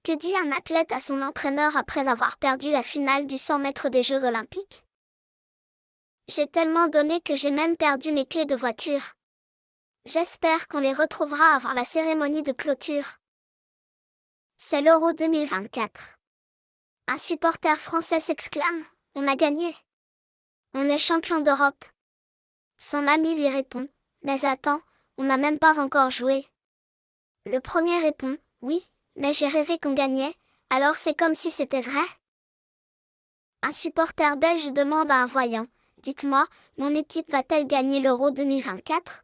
Que dit un athlète à son entraîneur après avoir perdu la finale du 100 mètres des Jeux Olympiques? J'ai tellement donné que j'ai même perdu mes clés de voiture. J'espère qu'on les retrouvera avant la cérémonie de clôture. C'est l'Euro 2024. Un supporter français s'exclame: on a gagné. On est champion d'Europe. Son ami lui répond: mais attends, on n'a même pas encore joué. Le premier répond: oui, mais j'ai rêvé qu'on gagnait, alors c'est comme si c'était vrai. Un supporter belge demande à un voyant: dites-moi, mon équipe va-t-elle gagner l'Euro 2024?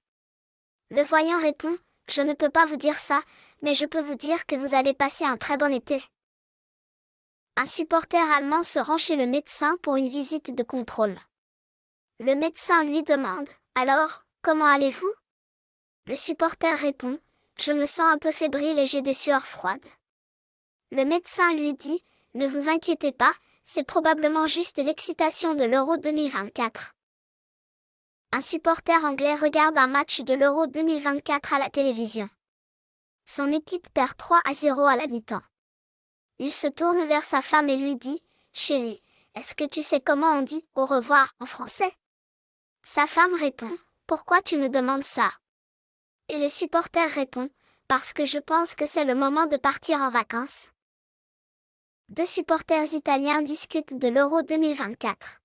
Le voyant répond: je ne peux pas vous dire ça, mais je peux vous dire que vous allez passer un très bon été. Un supporter allemand se rend chez le médecin pour une visite de contrôle. Le médecin lui demande: alors, comment allez-vous? Le supporter répond: je me sens un peu fébrile et j'ai des sueurs froides. Le médecin lui dit: ne vous inquiétez pas, c'est probablement juste l'excitation de l'Euro 2024. Un supporter anglais regarde un match de l'Euro 2024 à la télévision. Son équipe perd 3-0 à la mi-temps. Il se tourne vers sa femme et lui dit: chérie, est-ce que tu sais comment on dit au revoir en français? Sa femme répond: pourquoi tu me demandes ça? Et le supporter répond: parce que je pense que c'est le moment de partir en vacances. Deux supporters italiens discutent de l'Euro 2024.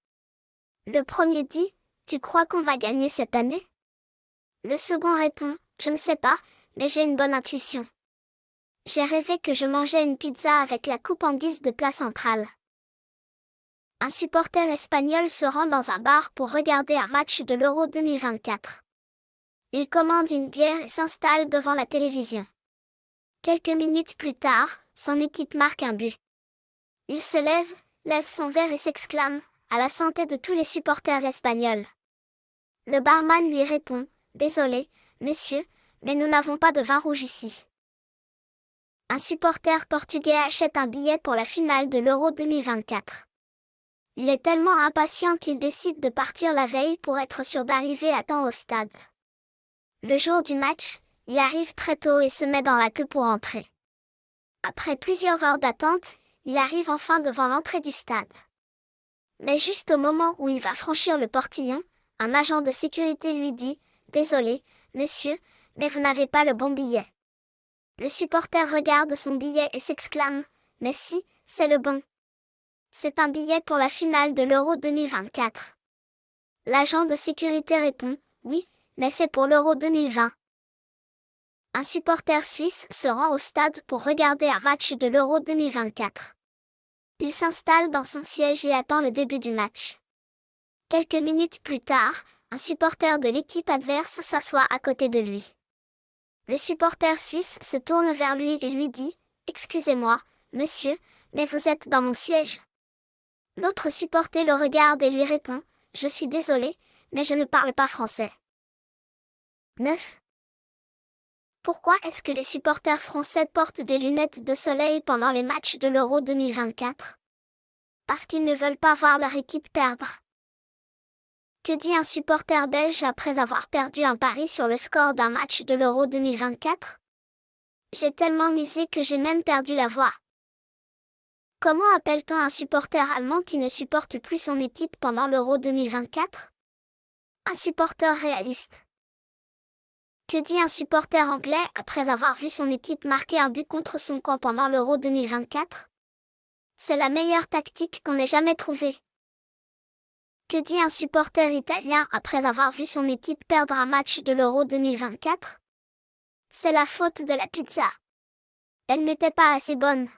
Le premier dit: tu crois qu'on va gagner cette année? Le second répond: je ne sais pas, mais j'ai une bonne intuition. J'ai rêvé que je mangeais une pizza avec la coupe en guise de plat central. Un supporter espagnol se rend dans un bar pour regarder un match de l'Euro 2024. Il commande une bière et s'installe devant la télévision. Quelques minutes plus tard, son équipe marque un but. Il se lève son verre et s'exclame: à la santé de tous les supporters espagnols. Le barman lui répond: désolé, monsieur, mais nous n'avons pas de vin rouge ici. Un supporter portugais achète un billet pour la finale de l'Euro 2024. Il est tellement impatient qu'il décide de partir la veille pour être sûr d'arriver à temps au stade. Le jour du match, il arrive très tôt et se met dans la queue pour entrer. Après plusieurs heures d'attente, il arrive enfin devant l'entrée du stade. Mais juste au moment où il va franchir le portillon, un agent de sécurité lui dit: désolé, monsieur, mais vous n'avez pas le bon billet. Le supporter regarde son billet et s'exclame: mais si, c'est le bon. C'est un billet pour la finale de l'Euro 2024. L'agent de sécurité répond: oui, mais c'est pour l'Euro 2020. Un supporter suisse se rend au stade pour regarder un match de l'Euro 2024. Il s'installe dans son siège et attend le début du match. Quelques minutes plus tard, un supporter de l'équipe adverse s'assoit à côté de lui. Le supporter suisse se tourne vers lui et lui dit: excusez-moi, monsieur, mais vous êtes dans mon siège. L'autre supporter le regarde et lui répond: je suis désolé, mais je ne parle pas français. 9. Pourquoi est-ce que les supporters français portent des lunettes de soleil pendant les matchs de l'Euro 2024? Parce qu'ils ne veulent pas voir leur équipe perdre. Que dit un supporter belge après avoir perdu un pari sur le score d'un match de l'Euro 2024? J'ai tellement misé que j'ai même perdu la voix. Comment appelle-t-on un supporter allemand qui ne supporte plus son équipe pendant l'Euro 2024? Un supporter réaliste. Que dit un supporter anglais après avoir vu son équipe marquer un but contre son camp pendant l'Euro 2024? C'est la meilleure tactique qu'on ait jamais trouvée. Que dit un supporter italien après avoir vu son équipe perdre un match de l'Euro 2024? C'est la faute de la pizza. Elle n'était pas assez bonne.